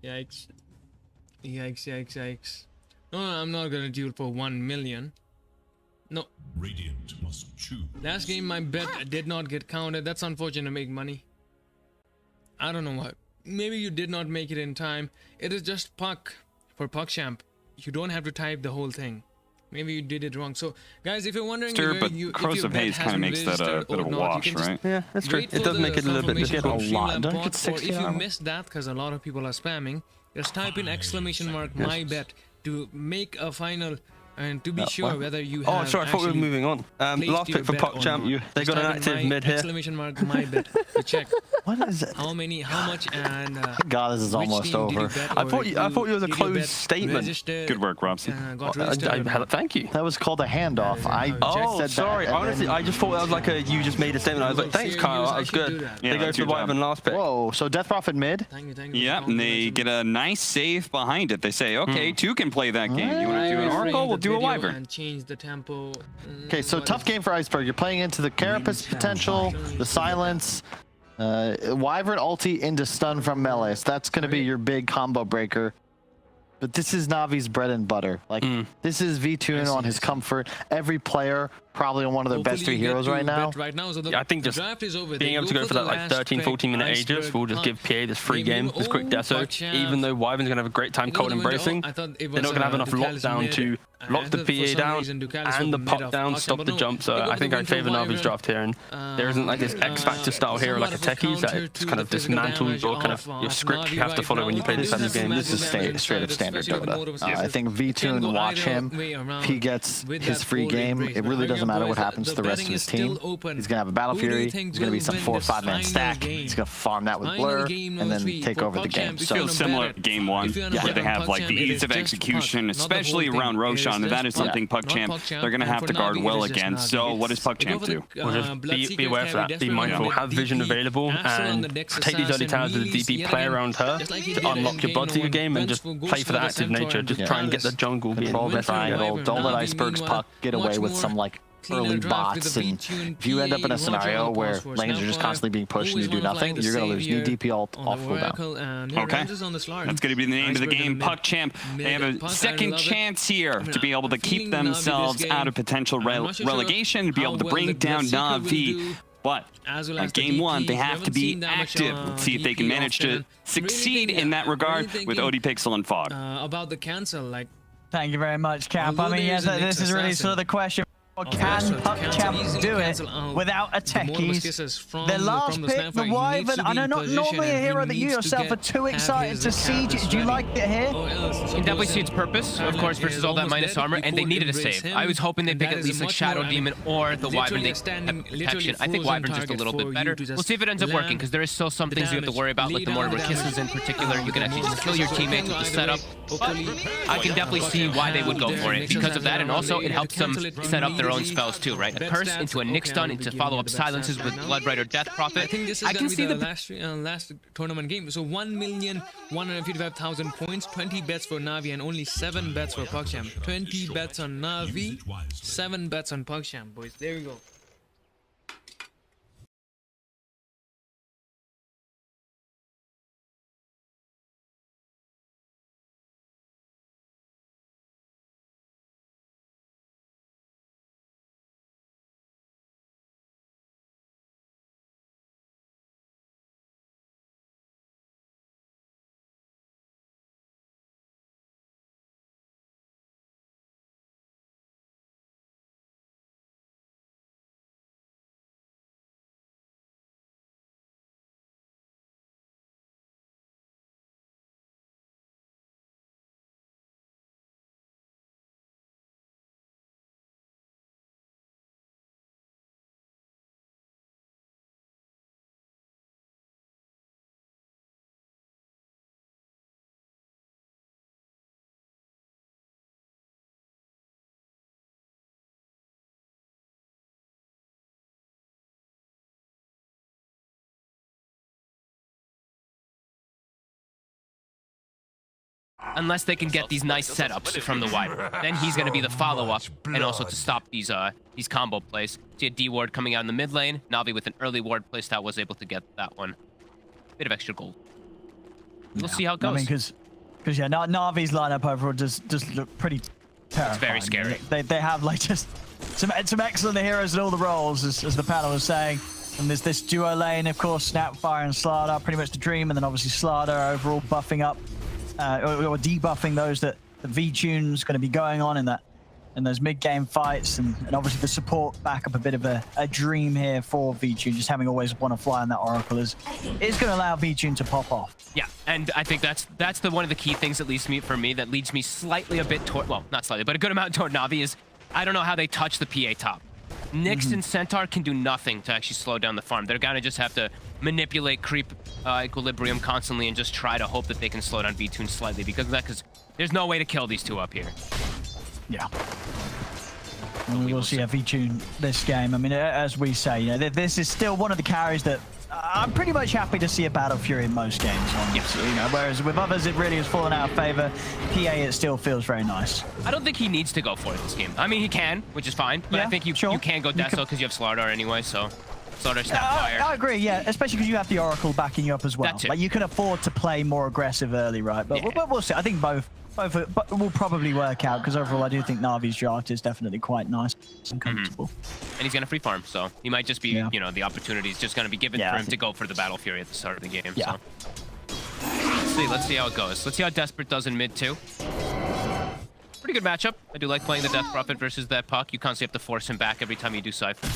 Yikes. Yikes, yikes, yikes. No, I'm not gonna duel for 1 million. No. Radiant must choose. Last game my bet did not get counted. That's unfortunate to make money. I don't know what. Maybe you did not make it in time. It is just Puck for PuckChamp. You don't have to type the whole thing. Maybe you did it wrong. So, guys, if you're wondering but Crows of Haze kind of makes that a bit of a wash, right? Yeah, that's true. It does make it a little bit difficult. A lot. Don't get Or 60 if you armor. missed that, because a lot of people are spamming, just type in exclamation mark my bet to make a final and to be sure whether you have. Oh, sorry, I thought we were moving on. Last pick for PuckChamp. They got an active mid here. Exclamation mark my bet to check. What is it? How much, and God, this is almost over. I thought you was a closed statement. Good work, Robson. Thank you. That was called a handoff. Oh, sorry. Honestly, I just thought that was like a you just made a statement. I was like, thanks, Kyle. That was good. Yeah, they go for the Wyvern last pick. Whoa, so Death Prophet mid? Thank you. Yep, and they get a nice save behind it. They say, okay, two can play that game. You want to do an Oracle? We'll do a Wyvern. And change the tempo. Okay, so tough game for Iceberg. You're playing into the Carapace potential, the Silence, Wyvern ulti into stun from melee. So that's going to be your big combo breaker. But this is Navi's bread and butter. Like, this is V2 on his comfort. Every player probably on one of their best 3 heroes right now. So I think just being able to go for that like 13, 14-minute Aegis will just give PA this free game, this quick deso. Even though Wyvern's going to have a great time cold embracing, they're not going to have enough lockdown to lock the PA down and the pop down, stop the jump. So I think I favor Navi's draft here. And there isn't like this X-Factor style hero like a Techies that it's kind of dismantles your kind of your script you have to follow when you play this type of game. This is straight up standard Dota. I think V2 watch him. If he gets his free game, it really doesn't matter what happens to the rest of his team. He's going to have a Battle Fury. He's going to be some 4 or 5 man stack. He's going to farm that with Blur and then take over the game. So feels similar to game 1, where they have like the ease of execution, especially around Roshan, and that is something PuckChamp they're going to have to guard well against. So what does PuckChamp do? Well, just be aware of that. Be mindful. Have vision available and take these early towers with the DP, play around her to unlock your Bloodseeker game and just play for the active nature. Just try and get the jungle control the triangle. Don't let Iceberg's Puck get away with some like early bots, and if you end up in a scenario where lanes are just constantly being pushed and you do nothing, you're going to lose. Need DP ult off cooldown. Okay, that's going to be the name of the game. PuckChamp, they have a second chance here to be able to keep themselves out of potential relegation, to be able to bring down Na'Vi. But at game 1, they have to be active. Let's see if they can manage to succeed in that regard with ODPixel and Fog. About the cancel, like. Thank you very much, Cap. I mean, yeah, this is really sort of the question. Can PuckChamp do it without a Techies? The last pick, the Wyvern, I know not normally a hero that you yourself are too excited to see. Do you like it here? You can definitely see its purpose, of course, versus all that minus armor, and they needed a save. I was hoping they'd pick at least like Shadow Demon or the Wyvern. They have protection. I think Wyvern's just a little bit better. We'll see if it ends up working, because there is still some things you have to worry about, like the Mortar Kisses in particular. You can actually just kill your teammates with the setup. But I can definitely see why they would go for it because of that, and also it helps them set up their own spells too, right? A Curse into a Nick Stun into follow-up silences with Bloodbright or Death Prophet. I think this is I can see the last tournament game. So 1,155,000 points, 20 bets for Na'Vi, and only 7 bets for PuckChamp. 20 bets on Na'Vi, 7 bets on PuckChamp, boys. There we go. unless they can get these nice setups from the Wyvern. Then he's going to be the follow-up, and also to stop these combo plays. See a D ward coming out in the mid lane. Na'Vi with an early ward playstyle was able to get that one. Bit of extra gold. We'll see how it goes. I mean, because yeah, Na'Vi's lineup overall does look pretty terrifying. It's very scary. They have like just some excellent heroes in all the roles, as the panel was saying. And there's this duo lane, of course, Snapfire and Slardar, pretty much the dream, and then obviously Slardar overall buffing up or debuffing those that the V-Tune's going to be going on in those mid-game fights, and obviously the support back up a bit of a dream here for V-Tune. Just having always want to fly on that Oracle is going to allow V-Tune to pop off. Yeah, and I think that's one of the key things that leads me slightly a bit toward, well, not slightly, but a good amount toward Na'Vi is I don't know how they touch the PA top. Nyx and Centaur can do nothing to actually slow down the farm. They're gonna just have to manipulate creep equilibrium constantly and just try to hope that they can slow down V-Tune slightly because of that, because there's no way to kill these two up here. Yeah. And we will see a V-Tune this game. I mean, as we say, you know, this is still one of the carries that I'm pretty much happy to see a Battle Fury in most games. Honestly, you know, whereas with others, it really has fallen out of favor. PA, it still feels very nice. I don't think he needs to go for it this game. I mean, he can, which is fine, but yeah, I think you can go Deso because you have Slardar anyway, so Slardar Snapfire. I agree, yeah, especially because you have the Oracle backing you up as well. Like, you can afford to play more aggressive early, right? But we'll see. I think both will probably work out, because overall I do think Na'Vi's draft is definitely quite nice and comfortable. And he's going to free farm, so he might just be, you know, the opportunity is just going to be given for him to go for the Battle Fury at the start of the game. Yeah. So let's see how it goes. Let's see how Desperate does in mid too. Pretty good matchup. I do like playing the Death Prophet versus that Puck. You constantly have to force him back every time you do Cypher.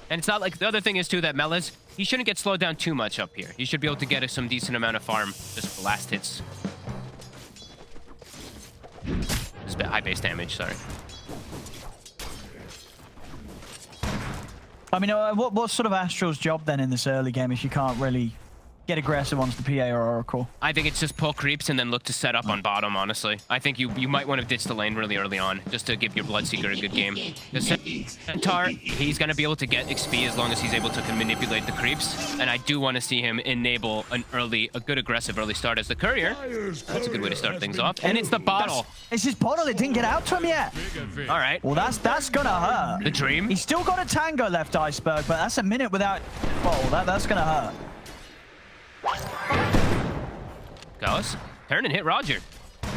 And it's not like, the other thing is too that Meles, he shouldn't get slowed down too much up here. He should be able to get some decent amount of farm just for last hits. This is high base damage, sorry. I mean, what's sort of Astral's job then in this early game if you can't really get aggressive onto the PA or Oracle? I think it's just pull creeps and then look to set up on bottom, honestly. I think you might want to ditch the lane really early on just to give your Bloodseeker a good game. The Centaur, he's going to be able to get XP as long as he's able to manipulate the creeps, and I do want to see him enable a good aggressive early start as the Courier. That's a good way to start things off. And it's the bottle. It's his bottle. It didn't get out to him yet. All right. Well, that's going to hurt. The dream. He's still got a Tango left, Iceberg, but that's a minute without bottle. That's going to hurt. Goes. Turn and hit Roger.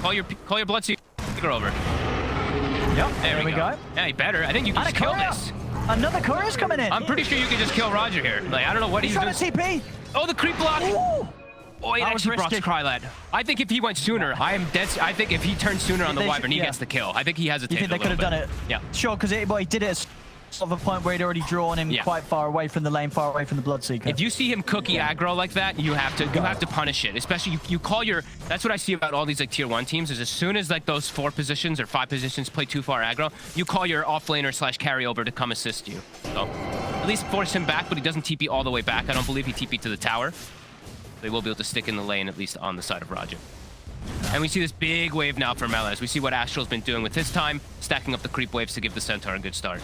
Call your Bloodseeker over. Yep. There we go. Yeah, he better. I think you can just kill this. Another Courier's coming in. I'm pretty sure you can just kill Roger here. Like, I don't know what he's doing. TP. Oh, the creep block. Ooh. Oh, it actually brought Krylad. I think if he went sooner, I think if he turned sooner on the Wyvern, he gets the kill. I think he has a. You think they could have done it? Yeah. Sure, because he did it of a point where he'd already drawn him quite far away from the lane, far away from the Bloodseeker. If you see him cookie aggro like that, you have to punish it. Especially you call your. That's what I see about all these like tier 1 teams. Is as soon as like those 4 positions or 5 positions play too far aggro, you call your offlaner / carryover to come assist you. So at least force him back, but he doesn't TP all the way back. I don't believe he TP'd to the tower. They will be able to stick in the lane at least on the side of Roger. And we see this big wave now for Meles. We see what Astral's been doing with his time, stacking up the creep waves to give the Centaur a good start.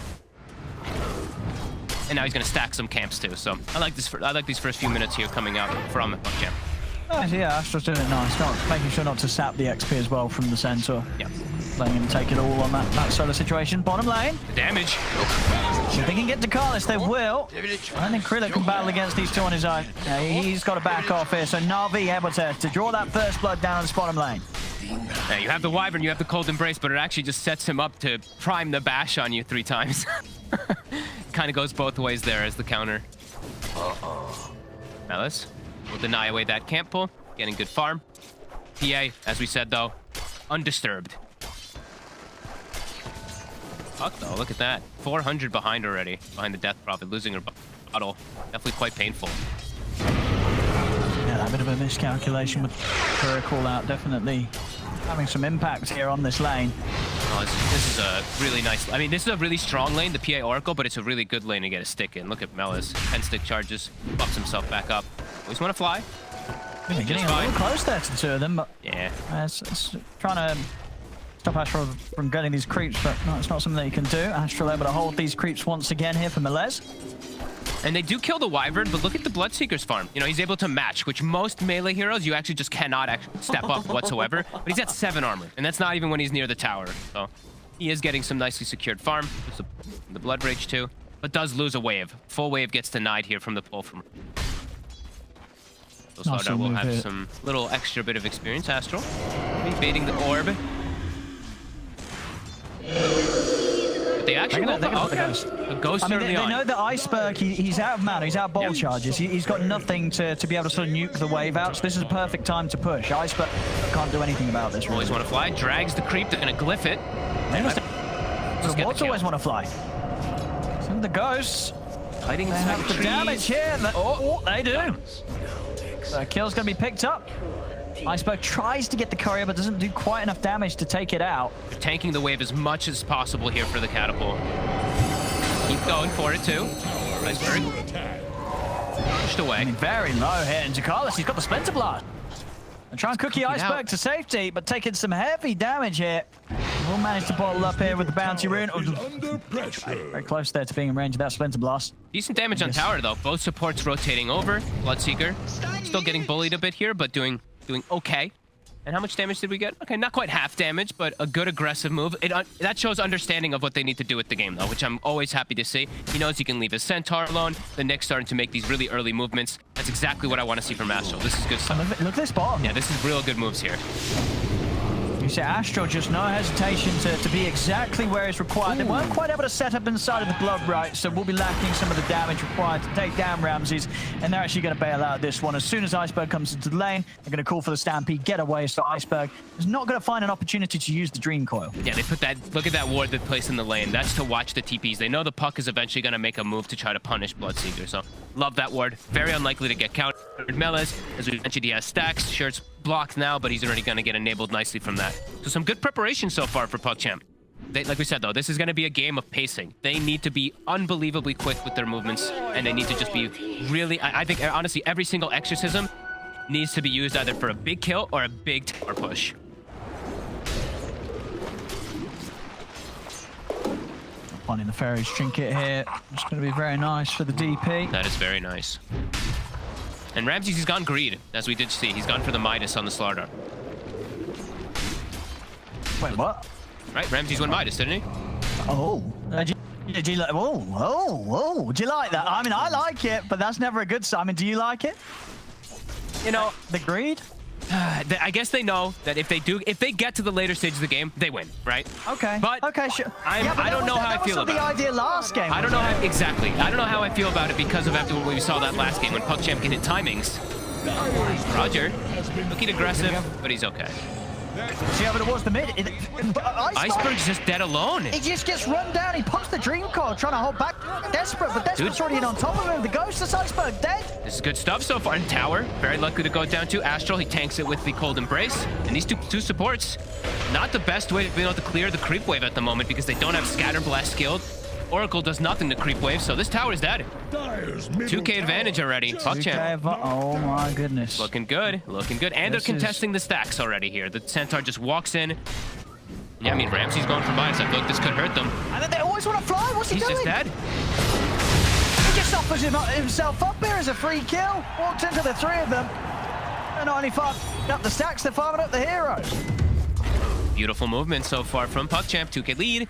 And now he's going to stack some camps too. So I like this. I like these first few minutes here coming out from PuckChamp. Yeah, Astral's doing it nice. Making sure not to sap the XP as well from the Centaur. Yeah. Letting him take it all on that sort of situation. Bottom lane. The damage. If they can get to Carlos, they will. I think Krillin can battle against these two on his own. Yeah, he's got to back off here. So Na'Vi able to draw that first blood down on the bottom lane. Yeah, you have the Wyvern, you have the Cold Embrace, but it actually just sets him up to prime the bash on you 3 times. Kind of goes both ways there as the counter. Meles will deny away that camp pull, getting good farm. PA, as we said though, undisturbed. Fuck though, look at that. 400 behind already, behind the Death Prophet, losing her bottle. Definitely quite painful. Yeah, that bit of a miscalculation with her call out, definitely having some impact here on this lane. Oh, this is a really nice. I mean, this is a really strong lane, the PA Oracle, but it's a really good lane to get a stick in. Look at Meles, 10 stick charges, buffs himself back up. Always want to fly. Yeah, getting a little close there to the 2 of them, but yeah, it's trying to stop Astral from getting these creeps, but no, it's not something that you can do. Astral able to hold these creeps once again here for Meles. And they do kill the Wyvern, but look at the Bloodseeker's farm. You know, he's able to match, which most melee heroes, you actually just cannot step up whatsoever. But he's at 7 armor, and that's not even when he's near the tower. So he is getting some nicely secured farm. There's the Blood Rage too, but does lose a wave. Full wave gets denied here from the pull from. So Slardar will have some little extra bit of experience. Astral baiting the orb. But they actually go for a ghost early they on. know that Iceberg, he's out of mana, he's out of ball charges. He's got nothing to be able to sort of nuke the wave out, so this is a perfect time to push. Iceberg can't do anything about this. Always want to fly, drags the creep, they're going to glyph it. The wards always want to fly. Some of the ghosts. Hiding they have the damage here. They do. The kill's going to be picked up. Iceberg tries to get the courier, but doesn't do quite enough damage to take it out. They're tanking the wave as much as possible here for the catapult. Keep going for it, too. Iceberg. Pushed away. I mean, very low here. And Jakalis, he's got the Splinter Blast. And try and cookie Iceberg to safety, but taking some heavy damage here. We'll manage to bottle up here with the bounty rune. Very close there to being in range of that Splinter Blast. Decent damage on tower, though. Both supports rotating over. Bloodseeker still getting bullied a bit here, but doing okay. And how much damage did we get? Okay, not quite half damage, but a good aggressive move. That shows understanding of what they need to do with the game, though, which I'm always happy to see. He knows he can leave his Centaur alone. The Nick's starting to make these really early movements. That's exactly what I want to see from Astral. This is good stuff. Look at this bottom. Yeah, this is real good moves here. You see Astral just no hesitation to be exactly where it's required. They weren't quite able to set up inside of the blood right, so we'll be lacking some of the damage required to take down Ramses, and they're actually going to bail out this one. As soon as Iceberg comes into the lane, they're going to call for the Stampede, get away, so Iceberg is not going to find an opportunity to use the Dream Coil. Yeah, they put that, look at that ward they placed in the lane. That's to watch the TPs. They know the Puck is eventually going to make a move to try to punish Bloodseeker, so love that ward. Very unlikely to get countered. Melees, as we mentioned, he has stacks. Sure, it's blocked now, but he's already going to get enabled nicely from that. So some good preparation so far for PuckChamp. Like we said, though, this is going to be a game of pacing. They need to be unbelievably quick with their movements, and they need to just be really... I think, honestly, every single exorcism needs to be used either for a big kill or a big tower push. Finding the Fairy's Trinket here. It's going to be very nice for the DP. That is very nice. And Ramses, he's gone greed, as we did see. He's gone for the Midas on the Slardar. Wait, what? Right, Ramses went Midas, didn't he? Oh. Do you like, whoa. Do you like that? I mean, I like it, but that's never a good sign. I mean, do you like it? You know, the greed? I guess they know that if they get to the later stages of the game, they win, right? Okay. But okay, sure. I don't know how I feel about it. That was the idea last game. I don't know how exactly. I don't know how I feel about it because of after what we saw that last game when PuckChamp can hit timings. Roger, looking aggressive, but he's okay. Yeah, but it was the mid. Iceberg's just dead alone. He just gets run down. He pops the Dream Coil, trying to hold back. Desperate, but Desperate's already in on top of him. The Ghost is Iceberg dead. This is good stuff so far. And Tower, very likely to go down to Astral. He tanks it with the Cold Embrace. And these two supports, not the best way to be able to clear the creep wave at the moment because they don't have Scatter Blast skilled. Oracle does nothing to creep wave, so this tower is dead. 2k advantage already. PuckChamp. Oh my goodness. Looking good, looking good. And they're contesting the stacks already here. The Centaur just walks in. Yeah, I mean, Ramsey's going for Midas. I feel like this could hurt them. And then they always want to fly. What's he doing? He's just dead. He just offers himself up here as a free kill. Walks into the three of them. They're not only farming up the stacks, they're farming up the heroes. Beautiful movement so far from PuckChamp. 2k lead.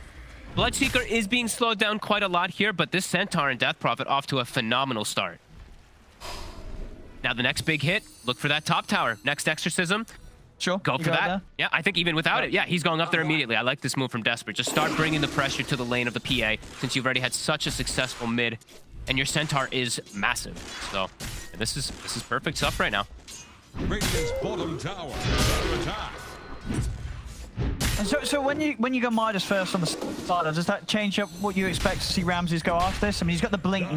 Bloodseeker is being slowed down quite a lot here, but this Centaur and Death Prophet off to a phenomenal start. Now the next big hit, look for that top tower. Next exorcism. Sure. Go for that. Yeah, I think even without it, yeah, he's going up there immediately. I like this move from Desperate. Just start bringing the pressure to the lane of the PA since you've already had such a successful mid, and your Centaur is massive. So this is perfect stuff right now. Radiant's bottom tower under attack. And so when you go Midas first on the side, does that change up what you expect to see Ramses go after this? I mean, he's got the blink.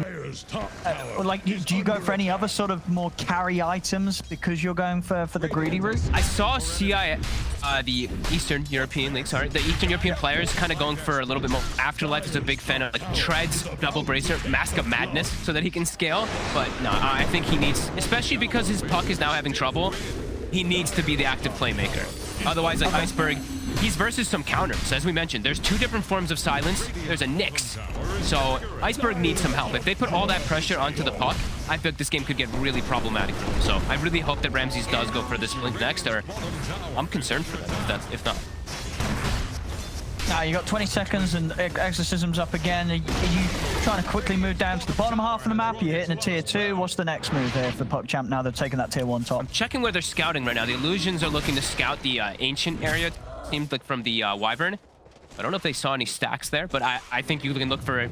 Like, do you go for any other sort of more carry items because you're going for the greedy route? I saw CIS, the Eastern European League, sorry, the Eastern European players kind of going for a little bit more. Afterlife is a big fan of like Treads, Double Bracer, Mask of Madness so that he can scale. But no, I think he needs, especially because his Puck is now having trouble, he needs to be the active playmaker. Otherwise, like Iceberg, he's versus some counters. As we mentioned, there's two different forms of silence. There's a Nyx. So Iceberg needs some help. If they put all that pressure onto the Puck, I feel like this game could get really problematic for him. So I really hope that Ramses does go for this blink next, or I'm concerned for that if not. Now you got 20 seconds and Exorcism's up again. Are you trying to quickly move down to the bottom half of the map? You're hitting a tier 2. What's the next move here for PuckChamp now they've taken that tier 1 top? Checking where they're scouting right now. The Illusions are looking to scout the ancient area, seems like from the Wyvern. I don't know if they saw any stacks there, but I think you can look for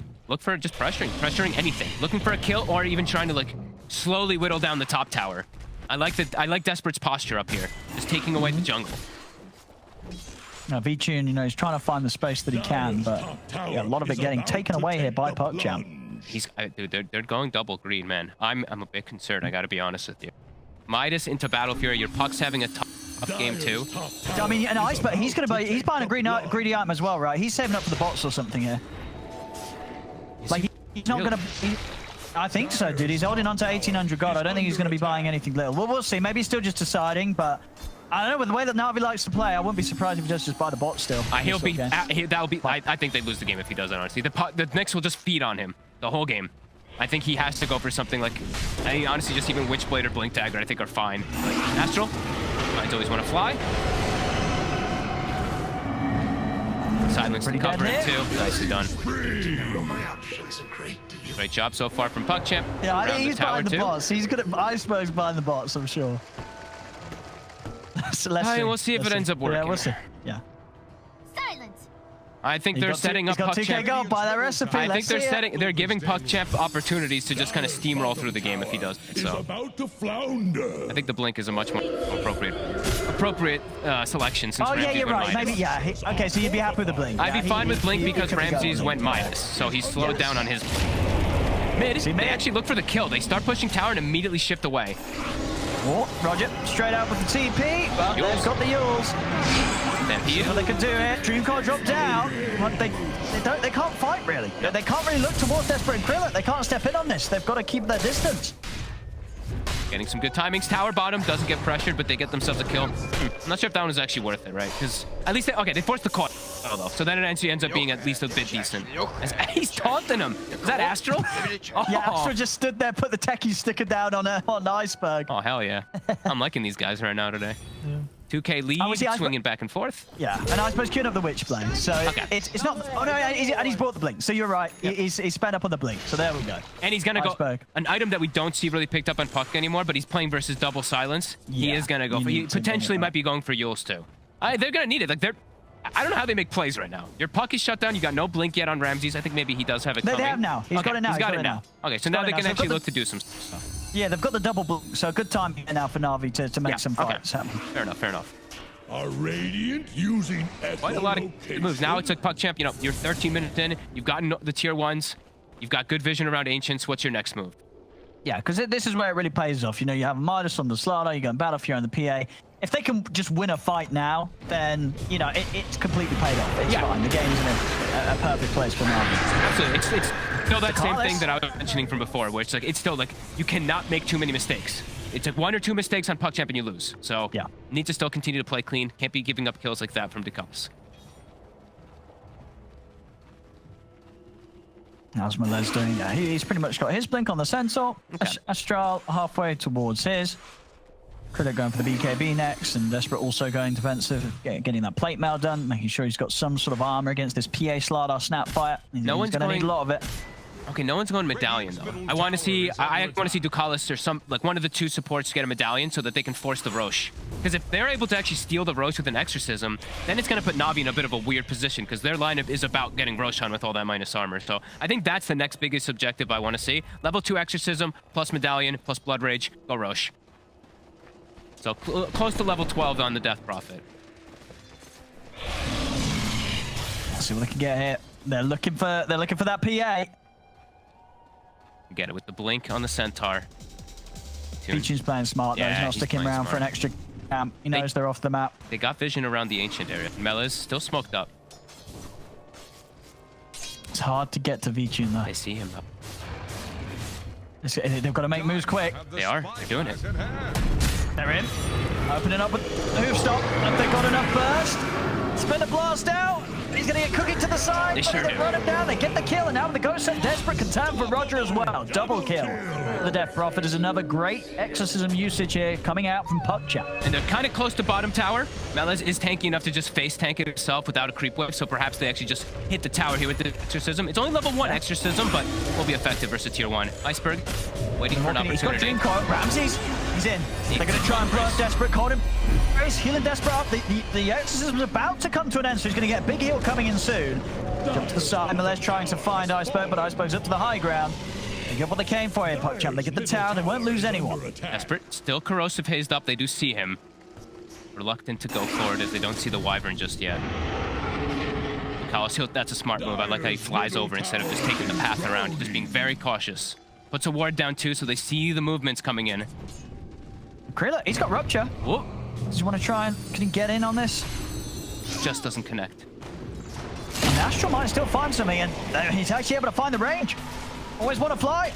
just pressuring anything. Looking for a kill or even trying to like slowly whittle down the top tower. I like Desperate's posture up here, just taking away the jungle. Now, Vincere, you know, he's trying to find the space that he can, but yeah, a lot of it getting taken away here by PuckChamp. Dude, they're going double green, man. I'm a bit concerned, I gotta be honest with you. Midas into Battle Fury, your Puck's having a tough game too. I mean, and Iceberg, he's buying a greedy item as well, right? He's saving up for the bots or something here. Like, he's not gonna... I think so, dude. He's holding on to 1800 gold. I don't think he's gonna be buying anything little. Well, we'll see. Maybe he's still just deciding, but... I don't know, with the way that Navi likes to play, I wouldn't be surprised if he does just buy the bot still. I think they lose the game if he does that, honestly. The Nyx will just feed on him the whole game. I think he has to go for something like, honestly, just even Witchblade or Blink Dagger, I think are fine. Like, Astral, Mines always want to fly. Silence to cover it too. Nicely done. Great job so far from PuckChamp. Yeah, I think he's buying the bots. He's good at Iceberg's buying the bots, I'm sure. So we'll see if it ends up working. Yeah, we'll see. Yeah. Silence. I think they're setting up PuckChamp. By that recipe. I think they're giving PuckChamp opportunities to just kind of steamroll through the game if he does. So I think the blink is a much more appropriate selection since Ramses you're right. Midas. Maybe okay, so you'd be happy with the blink. I'd be fine with blink because Ramses went Midas, so he's slowed down on his mid. They actually look for the kill. They start pushing tower and immediately shift away. Oh, Roger, straight out with the TP, but they've got the Yules. So they can do it. Dreamcore drop down, but they can't fight really. They can't really look towards Desperate and Krillin. They can't step in on this. They've got to keep their distance. Getting some good timings. Tower bottom doesn't get pressured, but they get themselves a kill. I'm not sure if that one is actually worth it, right? Because at least they forced the call. So then it actually ends up being at least a bit decent. He's taunting him. Is that Astral? Oh. Yeah, Astral just stood there, put the techie sticker down on Iceberg. Oh, hell yeah. I'm liking these guys right now today. Yeah. 2K lead, swinging back and forth. Yeah, and Iceberg's queuing up the Witchblade. So it's not... Oh, no, and he's bought the blink. So you're right. Yep. He's spent up on the blink. So there we go. And he's going to go... An item that we don't see really picked up on Puck anymore, but he's playing versus double silence. Yeah, he is going to go for... He potentially might be going for Yules too. They're going to need it. Like, I don't know how they make plays right now. Your Puck is shut down. You got no blink yet on Ramses. I think maybe he does have it coming. They have now. He's got it now. He's got it now. Okay, so now they can actually look to do some stuff. Yeah, they've got the double blink. So a good time now for Na'Vi to make some fights happen. Fair enough. A Radiant using quite a lot of good moves. Now it's like PuckChamp, you know, you're 13 minutes in, you've gotten the tier 1s, you've got good vision around Ancients. What's your next move? Yeah, because this is where it really pays off. You know, you have Midas on the Slaughter, you got Battle Fury on the PA. If they can just win a fight now, then, you know, it's completely paid off. It's fine. The game's in a perfect place for now. Absolutely. It's still that same thing that I was mentioning from before, where it's still like, you cannot make too many mistakes. It's like 1 or 2 mistakes on PuckChamp and you lose. So, need to still continue to play clean. Can't be giving up kills like that from Decus. How's Melez doing? Yeah, he's pretty much got his blink on the sensor. Okay. Astral halfway towards his. Critic going for the BKB next, and Desperate also going defensive, getting that plate mail done, making sure he's got some sort of armor against this PA Slardar Snapfire. He's going to need a lot of it. Okay, no one's going Medallion though. I want to see Ducalis or some, like one of the 2 supports get a Medallion so that they can force the Roche. Because if they're able to actually steal the Roche with an Exorcism, then it's going to put Na'Vi in a bit of a weird position because their lineup is about getting Roche on with all that minus armor. So I think that's the next biggest objective I want to see. Level 2 Exorcism plus Medallion plus Blood Rage, go Roche. So close to level 12 on the Death Prophet. Let's see what they can get here. They're looking for that PA. Get it with the blink on the Centaur. Peachin's playing smart though. He's not sticking around for an extra camp. He knows they're off the map. They got vision around the Ancient area. Mela's still smoked up. It's hard to get to Vichin though. They see him though. They've got to make moves quick. They are. They're doing it. They're in. Opening up with the hoof stop. Have they got enough burst? Spin a blast out. He's going to get Cookie to the side. They sure do. Run him down. They get the kill, and now with the ghost set, Desperate can turn for Roger as well. Double kill. The Death Prophet is another great exorcism usage here coming out from PuckChamp. And they're kind of close to bottom tower. Melez is tanky enough to just face tank it himself without a creep wave, so perhaps they actually just hit the tower here with the exorcism. It's only level 1 exorcism, but will be effective versus tier 1. Iceberg waiting for an opportunity. He's got Dream Ramses. He's in. They're going to try and blow Desperate. Caught him. He's healing Desperate up. The exorcism's about to come to an end, so he's going to get a big heal coming in soon. Jump to the side. Melez trying to find Iceberg, but Iceberg's up to the high ground. They get what they came for here, PuckChamp. They get the tower. They won't lose anyone. Desperate, still corrosive hazed up. They do see him. Reluctant to go forward as they don't see the Wyvern just yet. Kalos, that's a smart move. I like how he flies over instead of just taking the path around. He's just being very cautious. Puts a ward down too, so they see the movements coming in. Krilla, he's got Rupture. Whoa. Does he want to try and... Can he get in on this? Just doesn't connect. And Astral might still find something, and he's actually able to find the range. Always want to fly.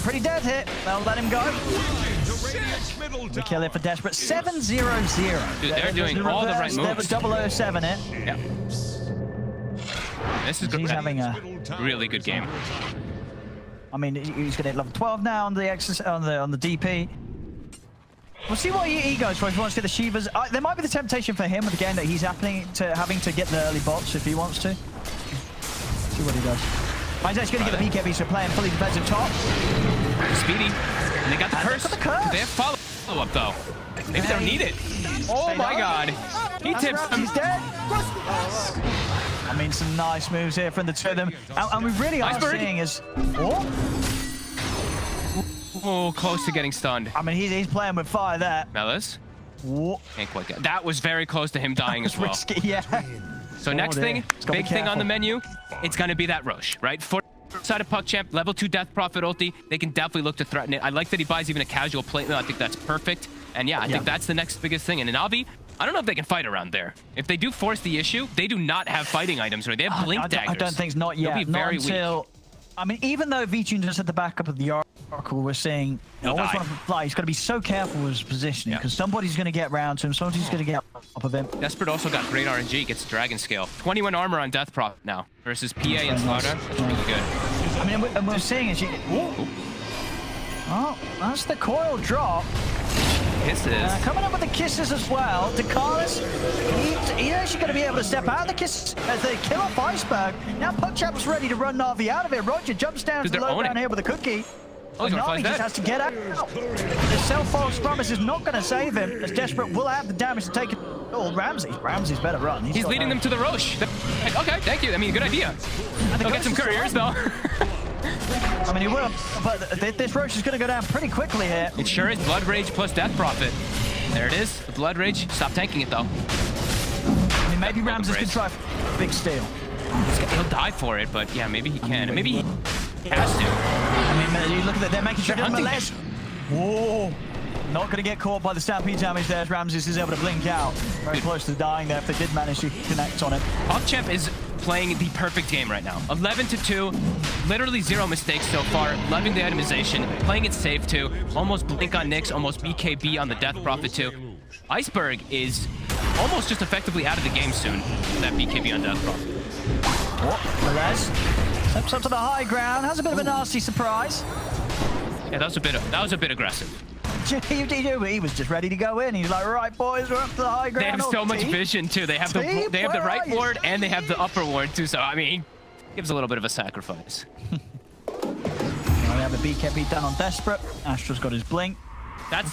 Pretty dead hit. They'll let him go. The kill here for Desperate. 7-0-0. Dude, they're doing all the right moves. There was 007 it. Yeah. This is good. He's having a really good game. I mean, he's going to hit level 12 now on the DP. We'll see what he goes for if he wants to get the Shivas. There might be the temptation for him with the game that he's having to get the early bots if he wants to. See what he does. He's actually going to get the BKB, so playing fully defensive top. Speedy. And they got the curse. Got the curse. They have follow-up, though. Maybe they don't need it. Oh, my God. He tips him. He's dead. I mean, some nice moves here from the two of them. And we really are seeing is... Oh, close to getting stunned. I mean, he's playing with fire there. Melez? Can't quite get... That was very close to him dying as well. Risky, yeah. So next thing, big thing on the menu, it's going to be that Roche, right? For side of PuckChamp, level 2 Death Prophet ulti, they can definitely look to threaten it. I like that he buys even a casual plate mail. I think that's perfect. And yeah, I think that's the next biggest thing. And in Navi, I don't know if they can fight around there. If they do force the issue, they do not have fighting items, right? They have blink daggers. I don't think it's not yet. They'll be very weak. I mean, even though Vincere just at the backup of the Oracle, we're seeing always want to fly. He's got to be so careful with his positioning because somebody's going to get round to him. Somebody's going to get up of him. Desperate also got great RNG, gets Dragon Scale. 21 armor on Death Prophet now versus PA and Slaughter. That's really good. I mean, and we're seeing is oh, that's the coil drop. Kisses. Coming up with the kisses as well. Dakalis, he's actually going to be able to step out of the kisses as they kill off Iceberg. Now PuckChamp's ready to run Navi out of it. Roger jumps down to the low ground here with a cookie. Oh, Navi just has to get out. The self-false promise is not going to save him, as Desperate will have the damage to take it. Oh, Ramsey's better run. He's leading them to the Roche. Okay, thank you. I mean, good idea. Go get some couriers, though. I mean, he will, but this Roche is going to go down pretty quickly here. It sure is. Blood Rage plus Death Prophet. There it is. The Blood Rage. Stop tanking it, though. I mean, maybe Ramses can try big steal. He'll die for it, but yeah, maybe he can. Maybe he has to. I mean, you look at that. They're making sure they're less. Whoa. Not going to get caught by the Stampede damage there as Ramses is able to blink out. Very close to dying there if they did manage to connect on it. PuckChamp is playing the perfect game right now. 11-2, literally 0 mistakes so far. Loving the itemization, playing it safe too. Almost blink on Nyx, almost BKB on the Death Prophet too. Iceberg is almost just effectively out of the game soon. That BKB on Death Prophet. Melez steps up to the high ground, has a bit of a nasty surprise. Yeah, that was a bit aggressive. He was just ready to go in. He's like, right, boys, we're up to the high ground. They have so much vision too. They have the right ward and they have the upper ward too. So I mean, he gives a little bit of a sacrifice. We have the BKB done on Desperate. Astra's got his blink.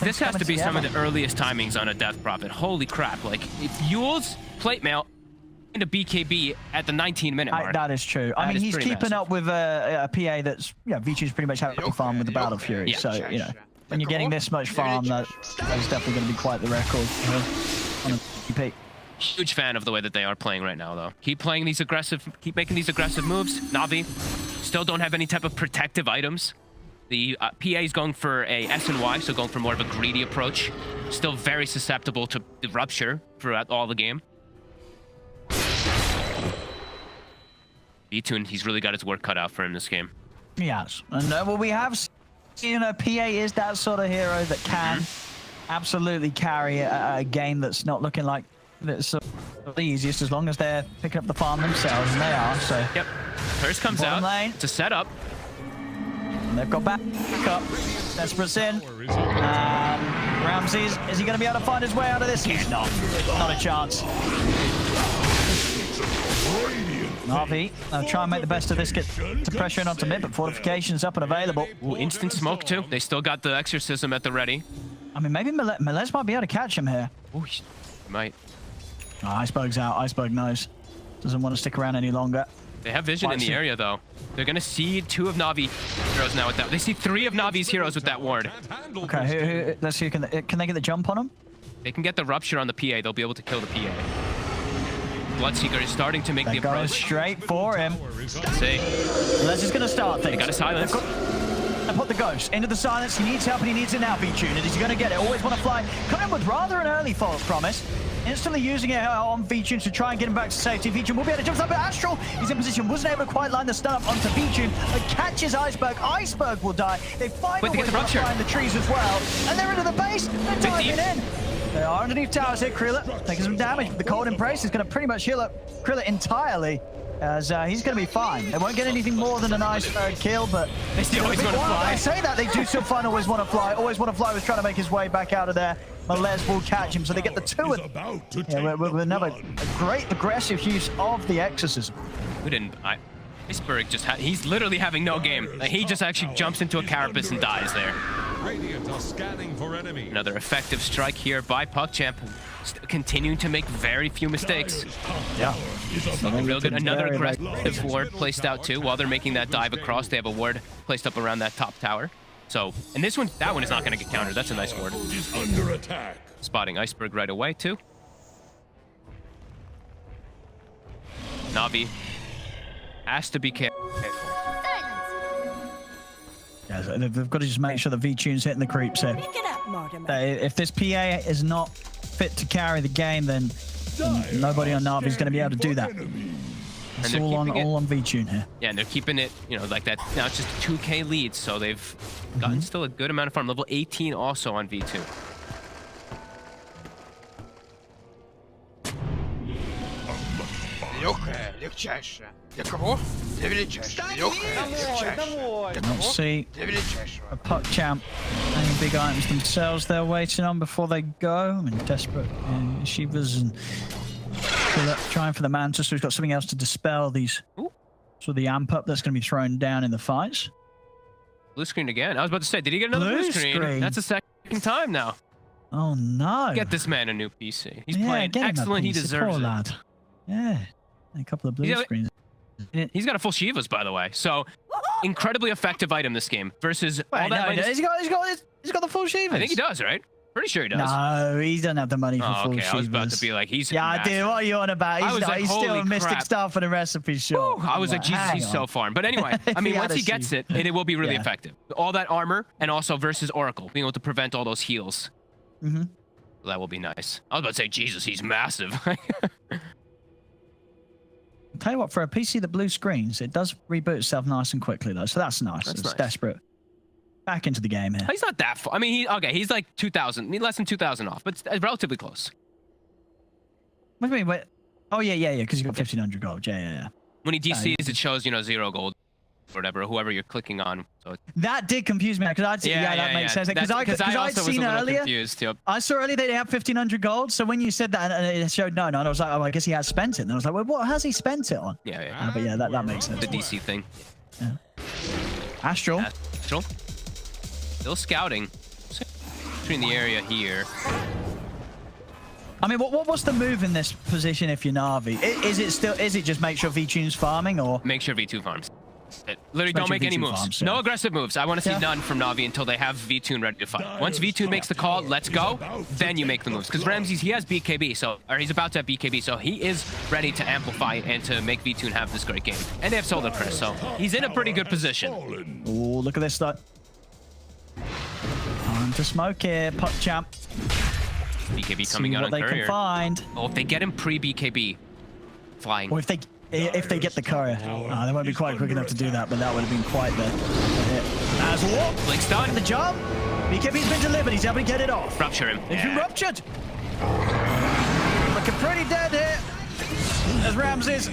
This has to be some of the earliest timings on a Death Prophet. Holy crap! Like if Yule's plate mail into BKB at the 19-minute mark. That is true. I mean, he's keeping massive. up with a PA that's Vincire's pretty much having fun with the Battle Fury. So you know. When you're getting this much farm, that's definitely going to be quite the record on a DP. Huge fan of the way that they are playing right now, though. Keep making these aggressive moves. Navi still don't have any type of protective items. The PA is going for a S&Y, so going for more of a greedy approach. Still very susceptible to the rupture throughout all the game. B-Tune, he's really got his work cut out for him this game. Yes, and well, we have. You know, PA is that sort of hero that can absolutely carry a game that's not looking like It's the easiest as long as they're picking up the farm themselves, and they are. So yep. First comes bottom out. lane. It's a setup. And they've got back up. Desperate's in. Ramses, is he going to be able to find his way out of this? He's not. Not a chance. Na'Vi, they'll try and make the best of this, get to pressure in onto mid, but fortification's up and available. Ooh, instant smoke too. They still got the exorcism at the ready. I mean, maybe Melez might be able to catch him here. Ooh, he might. Oh, Iceberg's out. Iceberg knows. Doesn't want to stick around any longer. They have vision in the area, though. They're going to see 2 of Na'Vi heroes now with that. They see 3 of Navi's heroes with that ward. Okay, let's see. Can they get the jump on him? They can get the rupture on the PA. They'll be able to kill the PA. Bloodseeker is starting to make the They're going approach. straight for him. Let's see. Melez is going to start things. They got a silence. And put the ghost into the silence. He needs help and he needs it now, V-Tune. And is he going to get it? Always want to fly. Come in with rather an early false promise. Instantly using it on V-Tune to try and get him back to safety. V-Tune will be able to jump up, but Astral, he's in position. Wasn't able to quite line the stun up onto V-Tune, but catches Iceberg. Iceberg will die. They find a way to fly in the trees as well. And they're into the base. They're diving in. They are underneath towers here. Krilla taking some damage, but the Cold Embrace is going to pretty much heal up Krilla entirely. As he's going to be fine. They won't get anything more than a nice kill, but they still always want to fly. I say that, they do still find always want to fly. Always want to fly was trying to make his way back out of there. Melez will catch him, so they get the 2 with another great aggressive use of the exorcism. We didn't. Iceberg just he's literally having no game. Like, he just actually jumps into a carapace and dies there. Another effective strike here by PuckChamp, continuing to make very few mistakes. Yeah. Real good. Another aggressive ward placed out too. While they're making that dive across, they have a ward placed up around that top tower. So, and this one, that one is not going to get countered. That's a nice ward. Under attack. Spotting Iceberg right away too. Na'Vi has to be careful. Yeah, they've got to just make sure the V-Tune's hitting the creeps here. If this PA is not fit to carry the game, then nobody on Na'Vi is going to be able to do that. It's all on V-Tune here. Yeah, and they're keeping it, you know, like that. Now it's just a 2K lead, so they've gotten still a good amount of farm. Level 18 also on V2. Not see a PuckChamp any big items themselves they're waiting on before they go. I mean, desperate Shivas and trying for the Mantis, so he's got something else to dispel these. So the amp up that's going to be thrown down in the fights. Blue screen again. I was about to say, did he get another blue screen? That's the second time now. Oh no! Get this man a new PC. He's playing excellent. He deserves poor it. Lad. Yeah, a couple of blue screens. He's got a full Shivas, by the way. So incredibly effective item this game versus all that. He's got the full Shivas. I think he does, right? Pretty sure he does. No, he doesn't have the money for full Shivas. I was about to be like, he's yeah, dude, what are you on about? He's still a Mystic Star for the recipe, sure. I was like, Jesus, he's so farm. But anyway, I mean, once he gets it, it will be really effective. All that armor, and also versus Oracle, being able to prevent all those heals. That will be nice. I was about to say, Jesus, he's massive. I'll tell you what, for a PC that blue screens, it does reboot itself nice and quickly, though. So that's nice. It's desperate. Back into the game here. He's not that far. I mean, he's like 2,000, less than 2,000 off, but it's relatively close. What do you mean? Wait. Oh, yeah, because you got 1,500 gold. Yeah. When he DCs, it shows, 0 gold or whatever, whoever you're clicking on. So that did confuse me, because I'd see, that makes sense. Because I'd seen earlier, I saw earlier they have 1,500 gold, so when you said that, and it showed no, and I was like, oh, I guess he has spent it. And I was like, well, what has he spent it on? Yeah. But yeah, that makes sense. The DC thing. Yeah. Astral. Still scouting. Between the area here. I mean, what's the move in this position if you're Na'Vi? Is it just make sure V-Tune's farming, or? Make sure V2 farms. Literally don't make any moves. Farms, no aggressive moves. I want to see none from Na'Vi until they have V2 ready to fight. Once V2 makes the call, let's go, then you make the moves. Because Ramses, he has BKB, or he's about to have BKB, so he is ready to amplify and to make V2 have this great game. And they have Solar Crest, so he's in a pretty good position. Oh, look at this though. Time to smoke here, PuckChamp. BKB coming out on courier. See what they can find. Oh, if they get him pre-BKB, flying. Or if they get the courier. They won't be quite quick enough to do that, but that would have been quite the hit. As what? Blink's done. The jump. BKB's been delivered. He's able to get it off. Rupture him. He's been ruptured. looking pretty dead here. As Ramses,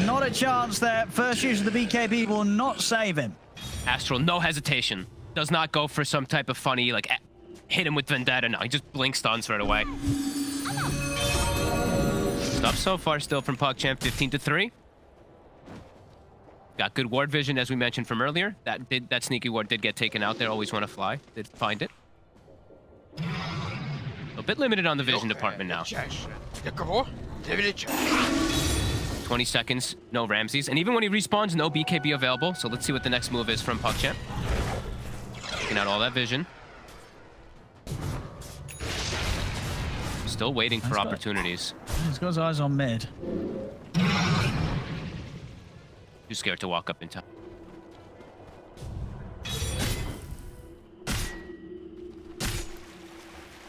not a chance there. First use of the BKB will not save him. Astral, no hesitation. Does not go for some type of funny, like, hit him with Vendetta. No, he just blink stuns right away. Stuff so far still from PuckChamp, 15-3. Got good ward vision, as we mentioned from earlier. That sneaky ward did get taken out there. Always want to fly. Did find it. A bit limited on the vision department now. 20 seconds, no Ramses. And even when he respawns, no BKB available. So let's see what the next move is from PuckChamp. Taking out all that vision. Still waiting for opportunities. He's got his eyes on mid. Too scared to walk up in time.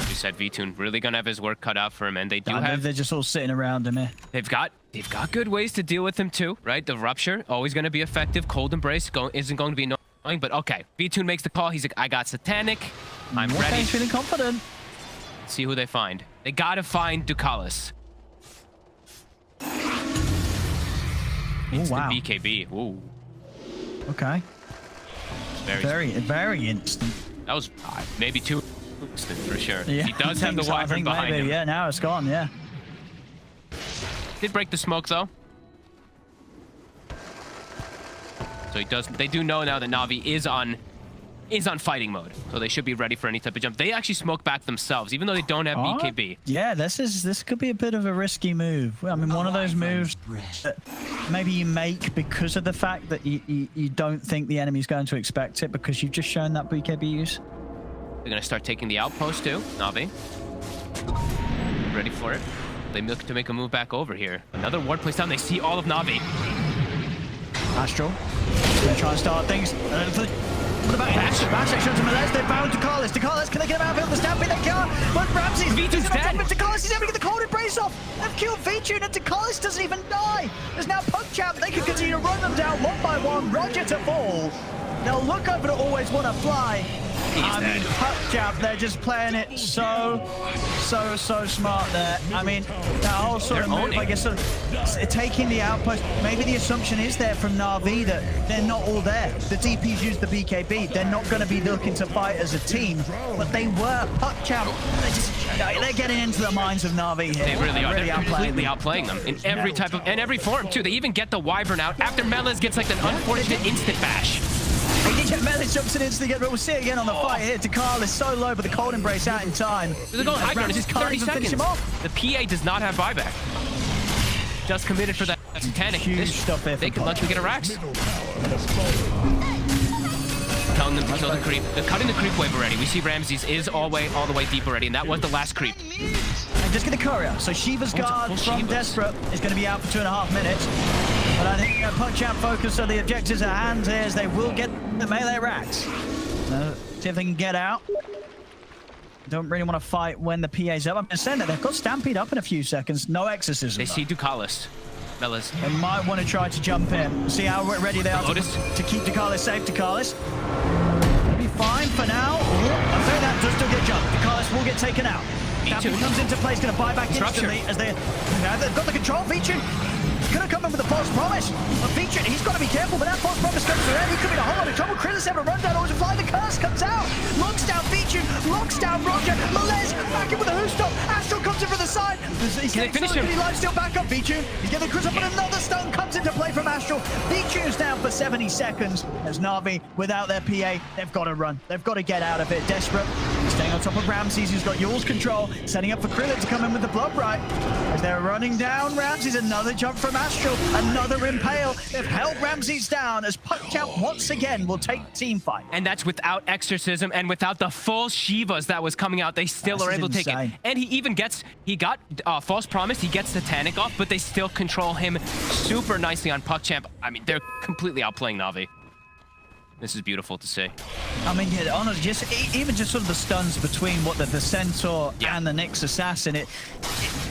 You said V-Tune really gonna have his work cut out for him, and they do have. They're just all sitting around him here. They've got good ways to deal with him too, right? The rupture always gonna be effective. Cold embrace isn't going to be annoying, but okay. V-Tune makes the call. He's like, I got Satanic. I'm ready. He's feeling confident. Let's see who they find. They gotta find Ducalis. Instant BKB. Ooh. Okay. Very instant. That was maybe too instant for sure. Yeah, he does have the Wyvern behind him. Yeah, now it's gone, yeah. Did break the smoke though. So they do know now that Na'Vi is on fighting mode. So they should be ready for any type of jump. They actually smoke back themselves, even though they don't have BKB. Yeah, this could be a bit of a risky move. I mean, one of those moves that maybe you make because of the fact that you don't think the enemy's going to expect it because you've just shown that BKB use. They're gonna start taking the outpost too, Na'Vi. Ready for it. They look to make a move back over here. Another ward placed down. They see all of Na'Vi. Astral. Gonna try and start things. What about Bash shows him Melez, they're bound to Ducalis. Ducalis, can they get him out of the Stampede? They can't. But Ramses, V-Tune's dead. Ducalis is able to get the cold embrace off. They've killed V-Tune and Ducalis doesn't even die. There's now PuckChamp. They can continue to run them down one by one. Roger to fall. They'll look over to always want to fly. I mean, PuckChamp, they're just playing it so smart there. I mean, that whole sort of move, I guess, taking the outpost, maybe the assumption is there from Na'Vi that they're not all there. The DPs use the BKB. They're not going to be looking to fight as a team, but they were. PuckChamp, they're getting into the minds of Na'Vi here. They really are. They're completely outplaying them in every type of, in every form, too. They even get the Wyvern out after Melez gets like an unfortunate instant bash. Melez jumps in instantly, but we'll see it again on the fight here. Ducalis is so low, but the cold embrace out in time. They're going high ground. It's just 30 seconds. The PA does not have buyback. Just committed for that Satanic. Huge stuff there. They could luckily get a Rax. Telling them to kill the creep. They're cutting the creep wave already. We see Ramses is all the way deep already, and that was the last creep. And just get the courier. So Shiva's guard from Desperate is going to be out for 2.5 minutes. But I think PuckChamp focus on the objectives at hand here as they will get the melee racks. See if they can get out. Don't really want to fight when the PA's up. I'm just saying that they've got Stampede up in a few seconds. No exorcism. They see Ducalis. Melez. They might want to try to jump in. See how ready they are to keep Ducalis safe. Ducalis will be fine for now. I think that does still get jumped. Ducalis will get taken out. Stampede comes into play. He's going to buy back instantly as they've got the control feature. Gonna come in with a false promise. A feature, he's got to be careful, but that false promise comes through. He could be in a whole lot of trouble. Chris have a rundown, or to fly the curse comes out. Locks down feature, locks down Roger. Melez back in with a who stop. Astral comes in from the side. He's getting finish him. Life still back up Feature. He's getting Chris up, but another stun comes into play from Astral. Feature's down for 70 seconds. As Na'Vi, without their PA, they've got to run. They've got to get out of it. Desperate, staying on top of Ramses, who's got Yule's control, setting up for Krillin to come in with the blood right. As they're running down Ramses, another jump from Astral, another impale. They've held Ramses down as PuckChamp once again will take team fight. And that's without exorcism and without the full Shivas that was coming out. They still are able to take it. And he got false promise. He gets the Tanic off, but they still control him super nicely on PuckChamp. I mean, they're completely outplaying Na'Vi. This is beautiful to see. I mean, yeah, honestly, even just sort of the stuns between what the Centaur and the Nyx Assassin,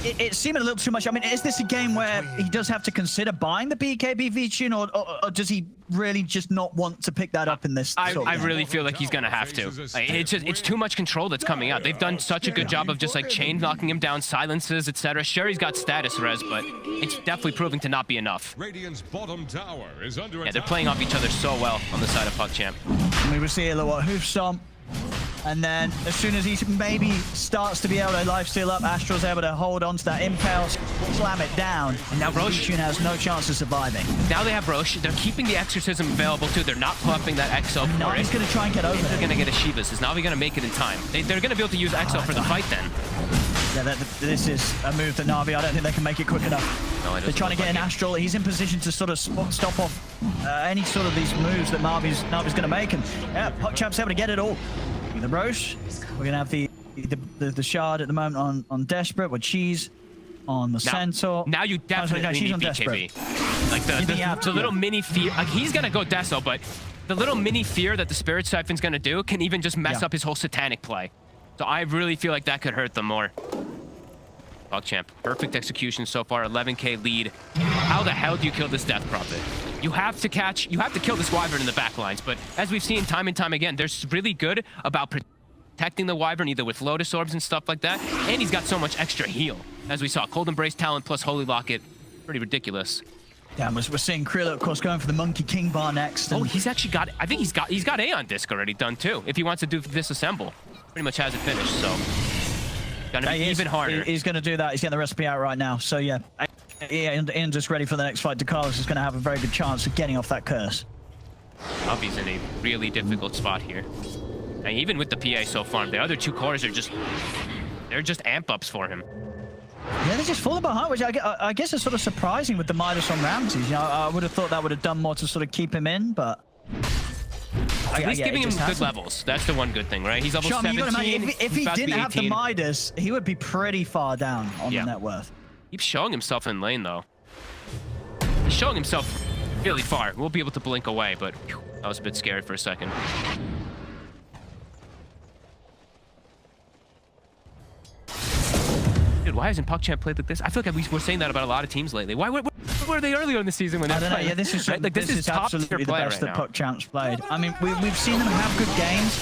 It's seeming a little too much. I mean, is this a game where he does have to consider buying the BKB V-Tune, or does he really just not want to pick that up in this? I really feel like he's gonna have to. Like, it's too much control that's coming out. They've done such a good job of just like chain knocking him down, silences, etc. Sure, he's got status res, but it's definitely proving to not be enough. Radiant's bottom tower is under Yeah, they're playing off each other so well on the side of PuckChamp. We will see a little hoof stomp. And then as soon as he maybe starts to be able to lifesteal up, Astral's able to hold on to that impale, slam it down. And now Roche has no chance of surviving. Now they have Roche. They're keeping the Exorcism available too. They're not pumping that XL for Navi's it. going to try and get over. They're going to get a Shivas. Is Navi going to make it in time? They're going to be able to use XL for the fight then. Yeah, this is a move that Navi, I don't think they can make it quick enough. No, they're trying to get an Astral. He's in position to sort of stop off any sort of these moves that Navi's going to make. And yeah, PuckChamp's able to get it all. The Roche, we're going to have the shard at the moment on Desperate with Cheese on the Centaur. Now you definitely need BKB. Like the little mini fear. Like he's going to go Deso, but the little mini fear that the Spirit Siphon's going to do can even just mess up his whole Satanic play. So I really feel like that could hurt them more. PuckChamp, perfect execution so far, 11k lead. How the hell do you kill this Death Prophet? You have to kill this Wyvern in the back lines, but as we've seen time and time again, they're really good about protecting the Wyvern, either with Lotus Orbs and stuff like that, and he's got so much extra heal. As we saw, Cold Embrace Talent plus Holy Locket, pretty ridiculous. Yeah, we're seeing Krill, of course, going for the Monkey King bar next. Oh, he's actually got, I think he's got Aeon Disc already done too, if he wants to do Disassemble. Pretty much has it finished, so gonna be even harder. He's gonna do that. He's getting the recipe out right now. So yeah, Ian's just ready for the next fight. Carlos is gonna have a very good chance of getting off that curse. Navi's in a really difficult spot here. And even with the PA so far, the other two cores are just amp ups for him. Yeah, they're just falling behind, which I guess is sort of surprising with the Midas on Ramses. You know, I would have thought that would have done more to sort of keep him in, but at least giving him good levels. That's the one good thing, right? He's level 17. If he didn't have the Midas, he would be pretty far down on the net worth. Keeps showing himself in lane, though. He's showing himself really far. We'll be able to blink away, but whew, that was a bit scary for a second. Dude, why hasn't PuckChamp played like this? I feel like we're saying that about a lot of teams lately. Why were they earlier in the season when they I don't know. Yeah, this is right? Like, this is absolutely the best that PuckChamp's played. I mean, we've seen them have good games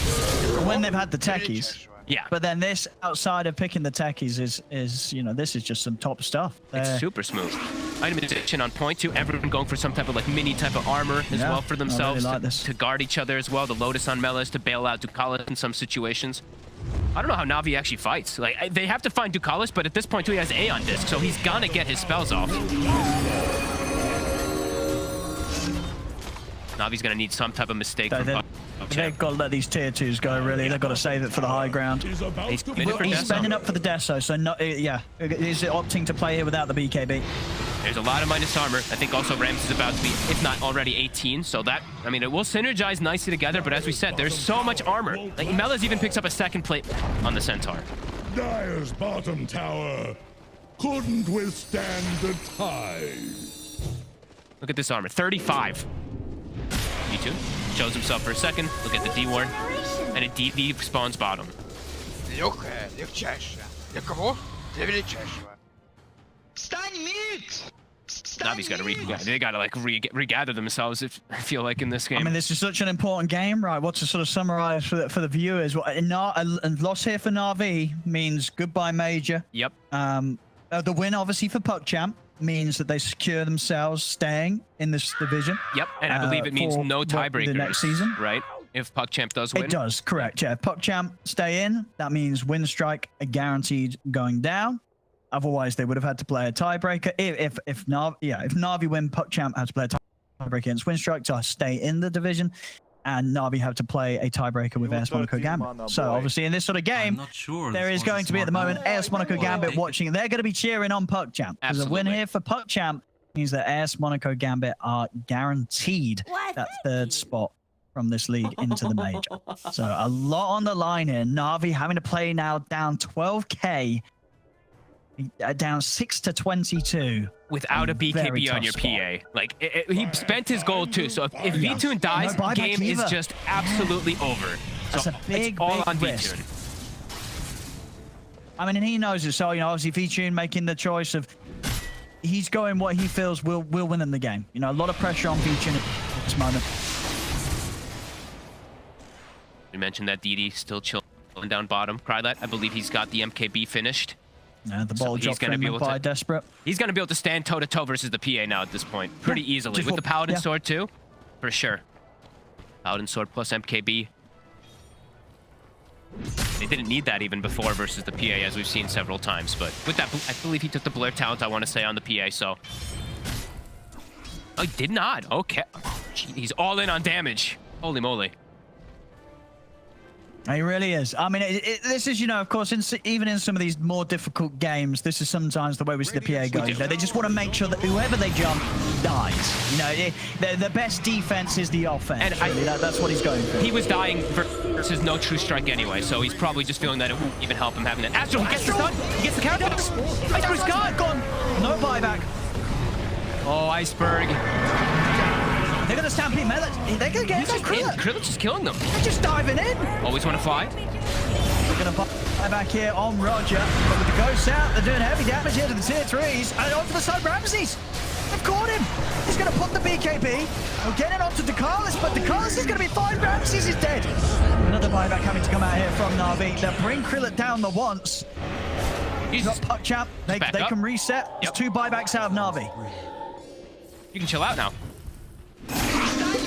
when they've had the techies. Yeah. But then this, outside of picking the techies, is you know, this is just some top stuff. It's super smooth. Itemization on point too. Everyone going for some type of like mini type of armor as well for themselves I really like to guard each other as well. The Lotus on Melis to bail out Ducalis in some situations. I don't know how Navi actually fights. Like, they have to find Ducalis, but at this point too, he has Aeon Disc, so he's gonna get his spells off. Navi's gonna need some type of mistake from PuckChamp. They've got to let these tier 2s go, really. They've got to save it for the high ground. He's spending up for the Deso, so yeah, he's opting to play here without the BKB. There's a lot of minus armor. I think also Rams is about to be, if not already, 18. So that, I mean, it will synergize nicely together, but as we said, there's so much armor. Like, Melas even picks up a second plate on the Centaur. Dire's bottom tower couldn't withstand the tide. Look at this armor, 35. D2 shows himself for a second. Look at the D ward, and a DD spawns bottom. Navi's got to they got to like regather themselves. I feel like in this game. I mean, this is such an important game, right? What to sort of summarize for the viewers? A loss here for Na'Vi means goodbye Major. Yep. The win, obviously, for PuckChamp means that they secure themselves staying in this division. Yep, and I believe it means no tiebreakers the next season, right? If PuckChamp does win. It does, correct. Yeah, if PuckChamp stay in, that means win strike are guaranteed going down. Otherwise, they would have had to play a tiebreaker. If Na'Vi win, PuckChamp had to play a tiebreaker against Winstrike to stay in the division, and Na'Vi have to play a tiebreaker with AS Monaco Gambit. So obviously, in this sort of game, there is going to be at the moment AS Monaco Gambit watching. They're going to be cheering on PuckChamp. Because a win here for PuckChamp means that AS Monaco Gambit are guaranteed that third spot from this league into the major. So a lot on the line here. Na'Vi having to play now down 12k. Down 6 to 22 without a BKB on your PA. Like he spent his gold too. So if V-Tune dies, game is just absolutely over. That's so a big, it's all big on risk. V-Tune. I mean, and he knows it. So, you know, obviously Vincere making the choice of he's going what he feels will win in the game. You know, a lot of pressure on Vincere at this moment. We mentioned that DD still chilling down bottom. Krylat, I believe he's got the MKB finished. Yeah, the ball dropped from him by Desperate. He's going to be able to stand toe-to-toe versus the PA now at this point. Pretty easily. With the Paladin Sword too, for sure. Paladin Sword plus MKB. They didn't need that even before versus the PA, as we've seen several times. But with that, I believe he took the Blur talent, I want to say, on the PA, so... Oh, he did not. Okay. He's all in on damage. Holy moly. He really is. I mean, this is, you know, of course, even in some of these more difficult games, this is sometimes the way we see the PA go. You know, they just want to make sure that whoever they jump dies. You know, the best defense is the offense. And really. That's what he's going for. He was dying versus no true strike anyway, so he's probably just feeling that it won't even help him having that. Astral, he gets the stun. He gets the counter. Iceberg's gone. No buyback. Oh, Iceberg. They're going to stampede Mellet. They're going to get that Krillin. Krillin's just killing them. They're just diving in. Always want to fly. They're going to buy back here on Roger. But with the ghosts out, they're doing heavy damage here to the tier 3s. And onto the side, Ramses. They've caught him. He's going to put the BKB. We're getting onto DeCarlis, but DeCarlis is going to be fine. Ramses is dead. Another buyback having to come out here from Na'Vi. They'll bring Krillin down the once. He's got PuckChamp. They can reset. Yep. There's 2 buybacks out of Na'Vi. You can chill out now.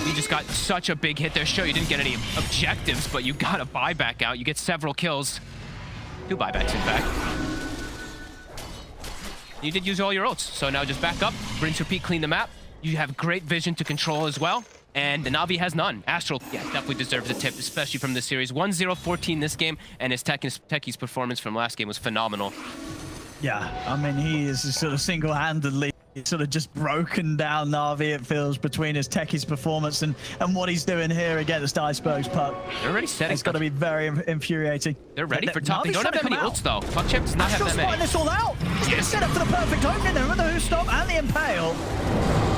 You just got such a big hit there. Sure, you didn't get any objectives, but you got a buyback out. You get several kills. 2 buybacks, in fact. You did use all your ults, so now just back up, rinse, repeat, clean the map. You have great vision to control as well, and the Na'Vi has none. Astral, yeah, definitely deserves a tip, especially from this series. 1-0-14 this game, and his Techie's performance from last game was phenomenal. Yeah, I mean, he is sort of single-handedly sort of just broken down Na'Vi, it feels, between his Techie's performance and what he's doing here against Iceberg's Puck. They're already setting. It's got to be very infuriating. They're ready for top. They don't have that many ults, though. PuckChamp does not have that many. This all out. He's going to set up for the perfect opening there with the Who Stop and the Impale.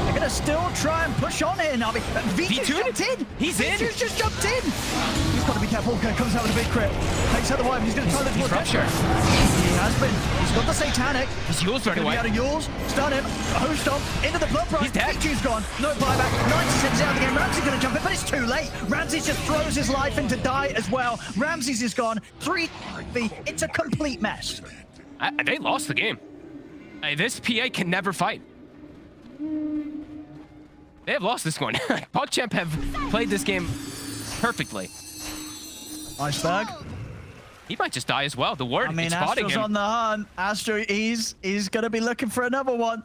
They're going to still try and push on here, Na'Vi. V2 jumped in. He's in. V2's just jumped in. He's got to be careful. Okay, comes out with a big crit. Takes out the wife. He's going to try to rupture. He has been. He's got the Satanic. He's Yules right away. Out of Yules. Stun him. Who Stop into the blood price. He's dead. V2's gone. No buyback. 96 out of the game. Ramsey's going to jump in, but it's too late. Ramses just throws his life in to die as well. Ramses is gone. 3v. It's a complete mess. They lost the game. This PA can never fight. They have lost this one. PuckChamp have played this game perfectly. Iceberg. He might just die as well. The word, I mean, it's spotting Astro's him. on the hunt. Astro, he's going to be looking for another one.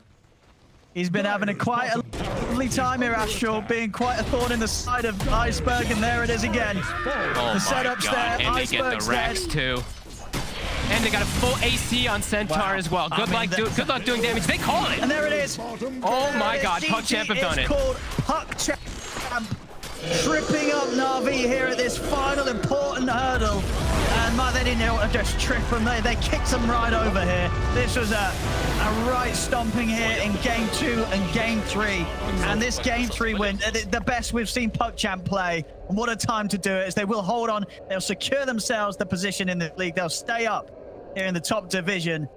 He's been having quite a lovely time here, Astro, being quite a thorn in the side of Iceberg, and there it is again. Oh the setup's my God. there. And Iceberg's they get the racks too. And they got a full AC on Centaur as well. Good luck doing damage. They call it. And there it is. Oh my God, PuckChamp have done it. It's called PuckChamp. Tripping up Na'Vi here at this final important hurdle. And they didn't know what to just trip them. They kicked them right over here. This was a right stomping here in Game 2 and Game 3. And this Game 3 win, the best we've seen PuckChamp play. And what a time to do it, as they will hold on. They'll secure themselves the position in the league. They'll stay up here in the top division.